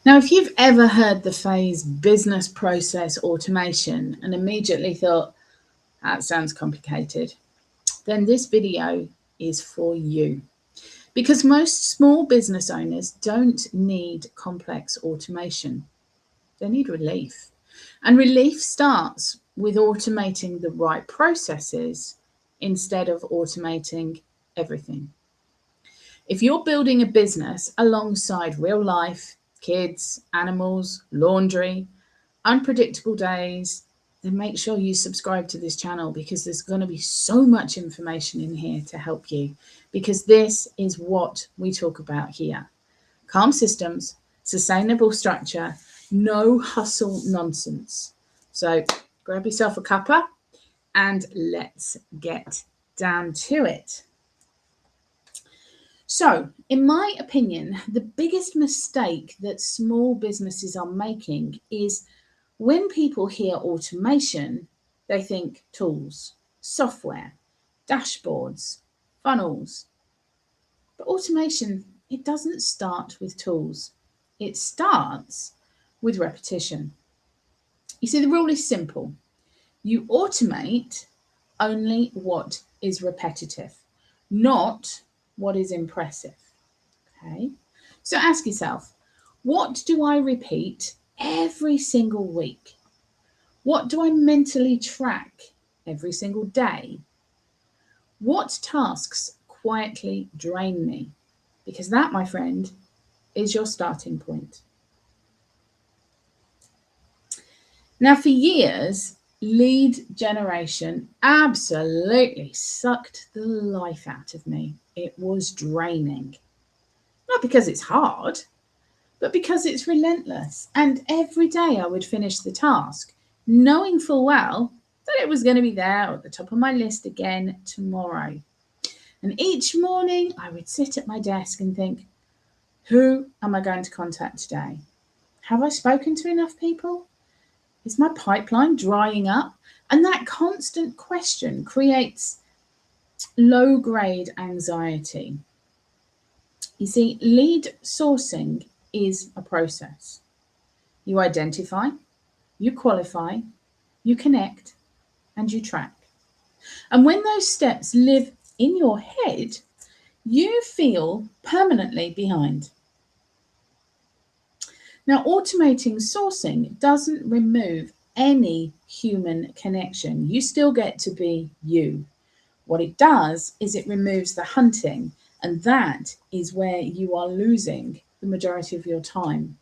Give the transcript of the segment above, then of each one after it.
Now, if you've ever heard the phrase business process automation and immediately thought, that sounds complicated, then this video is for you. Because most small business owners don't need complex automation. They need relief. And relief starts with automating the right processes instead of automating everything. If you're building a business alongside real life, kids, animals, laundry, unpredictable days, then make sure you subscribe to this channel because there's going to be so much information in here to help you, because this is what we talk about here. Calm systems, sustainable structure, no hustle nonsense. So grab yourself a cuppa and let's get down to it. So, in my opinion, the biggest mistake that small businesses are making is when people hear automation, they think tools, software, dashboards, funnels. But automation, it doesn't start with tools. It starts with repetition. You see, the rule is simple. You automate only what is repetitive, not what is impressive. Okay? So ask yourself, what do I repeat every single week? What do I mentally track every single day? What tasks quietly drain me? Because that, my friend, is your starting point. Now, for years, lead generation absolutely sucked the life out of me. It was draining. Not because it's hard, but because it's relentless. And every day I would finish the task, knowing full well that it was going to be there at the top of my list again tomorrow. And each morning I would sit at my desk and think, who am I going to contact today? Have I spoken to enough people? Is my pipeline drying up? And that constant question creates low-grade anxiety. You see, lead sourcing is a process. You identify, you qualify, you connect, and you track. And when those steps live in your head, you feel permanently behind. Now, automating sourcing doesn't remove any human connection. You still get to be you. What it does is it removes the hunting, and that is where you are losing the majority of your time.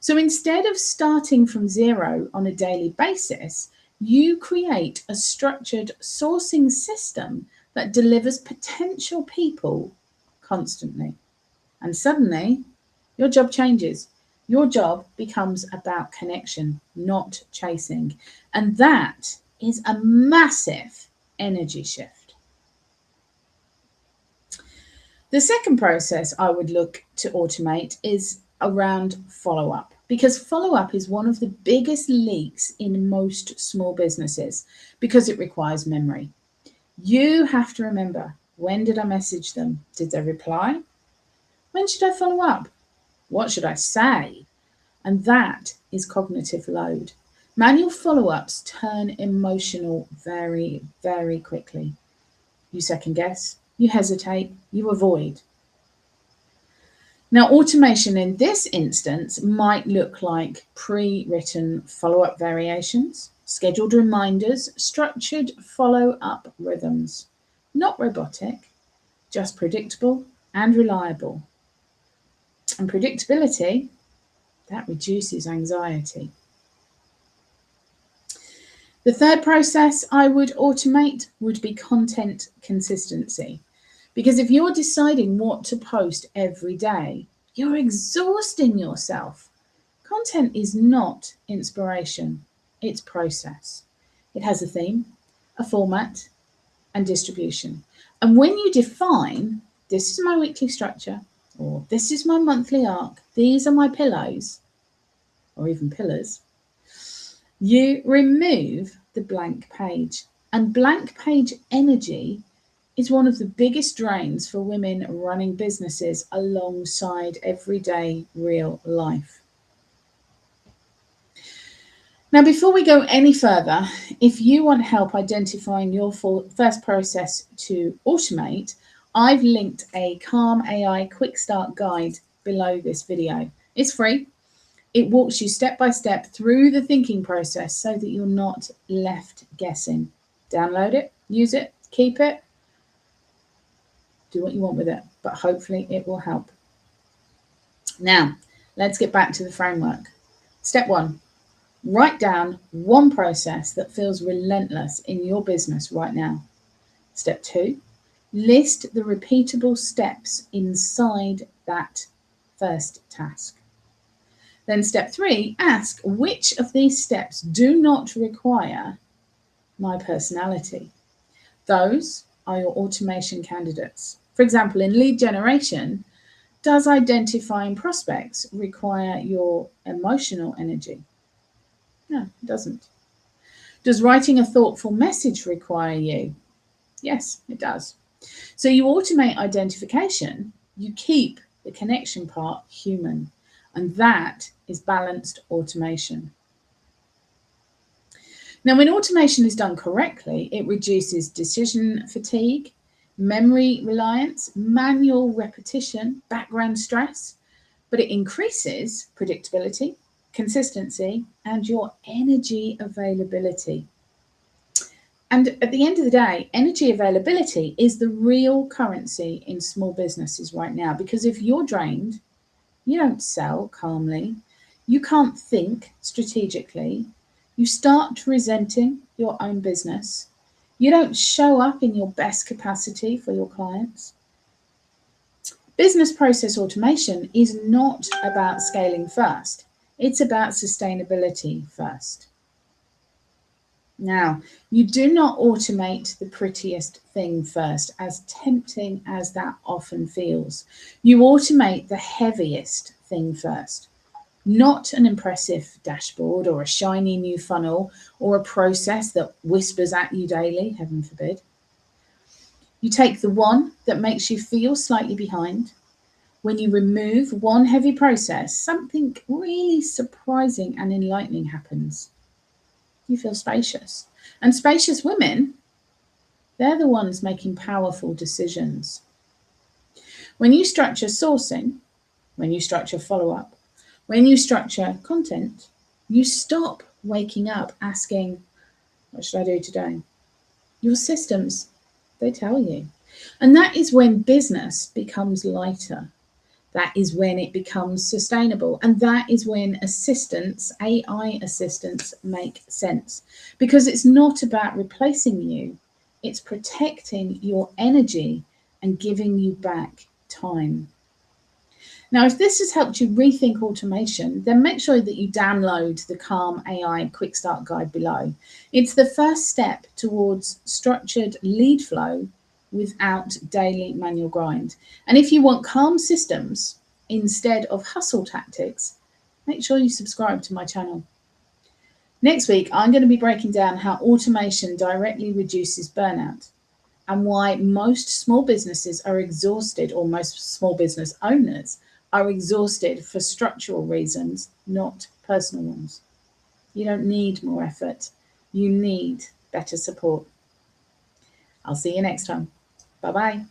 So instead of starting from zero on a daily basis, you create a structured sourcing system that delivers potential people constantly. And suddenly, your job changes. Your job becomes about connection, not chasing. And that is a massive energy shift. The second process I would look to automate is around follow-up, because follow-up is one of the biggest leaks in most small businesses because it requires memory. You have to remember, when did I message them? Did they reply? When should I follow up? What should I say? And that is cognitive load. Manual follow-ups turn emotional very, very quickly. You second guess, you hesitate, you avoid. Now, automation in this instance might look like pre-written follow-up variations, scheduled reminders, structured follow-up rhythms. Not robotic, just predictable and reliable. And predictability, that reduces anxiety. The third process I would automate would be content consistency. Because if you're deciding what to post every day, you're exhausting yourself. Content is not inspiration, it's process. It has a theme, a format, and distribution. And when you define, this is my weekly structure, or this is my monthly arc, these are my pillows, or even pillars, you remove the blank page. And blank page energy is one of the biggest drains for women running businesses alongside everyday real life. Now, before we go any further, if you want help identifying your first process to automate, I've linked a Calm AI Quick Start guide below this video. It's free. It walks you step by step through the thinking process so that you're not left guessing. Download it, use it, keep it, do what you want with it, but hopefully it will help. Now, let's get back to the framework. Step 1. Write down one process that feels relentless in your business right now. Step 2. List the repeatable steps inside that first task. Then step 3, ask which of these steps do not require my personality. Those are your automation candidates. For example, in lead generation, does identifying prospects require your emotional energy? No, it doesn't. Does writing a thoughtful message require you? Yes, it does. So you automate identification, you keep the connection part human, and that is balanced automation. Now, when automation is done correctly, it reduces decision fatigue, memory reliance, manual repetition, background stress, but it increases predictability, consistency, and your energy availability. And at the end of the day, energy availability is the real currency in small businesses right now, because if you're drained, you don't sell calmly, you can't think strategically, you start resenting your own business, you don't show up in your best capacity for your clients. Business process automation is not about scaling first, it's about sustainability first. Now, you do not automate the prettiest thing first, as tempting as that often feels. You automate the heaviest thing first, not an impressive dashboard or a shiny new funnel or a process that whispers at you daily, heaven forbid. You take the one that makes you feel slightly behind. When you remove one heavy process, something really surprising and enlightening happens. You feel spacious. And spacious women, they're the ones making powerful decisions. When you structure sourcing, when you structure follow-up, when you structure content, you stop waking up asking, what should I do today? Your systems, they tell you. And that is when business becomes lighter. That is when it becomes sustainable. And that is when assistants, AI assistants, make sense. Because it's not about replacing you, it's protecting your energy and giving you back time. Now, if this has helped you rethink automation, then make sure that you download the Calm AI Quick Start Guide below. It's the first step towards structured lead flow without daily manual grind. And if you want calm systems instead of hustle tactics, make sure you subscribe to my channel. Next week, I'm going to be breaking down how automation directly reduces burnout and why most small businesses are exhausted, or most small business owners are exhausted for structural reasons, not personal ones. You don't need more effort. You need better support. I'll see you next time. Bye-bye.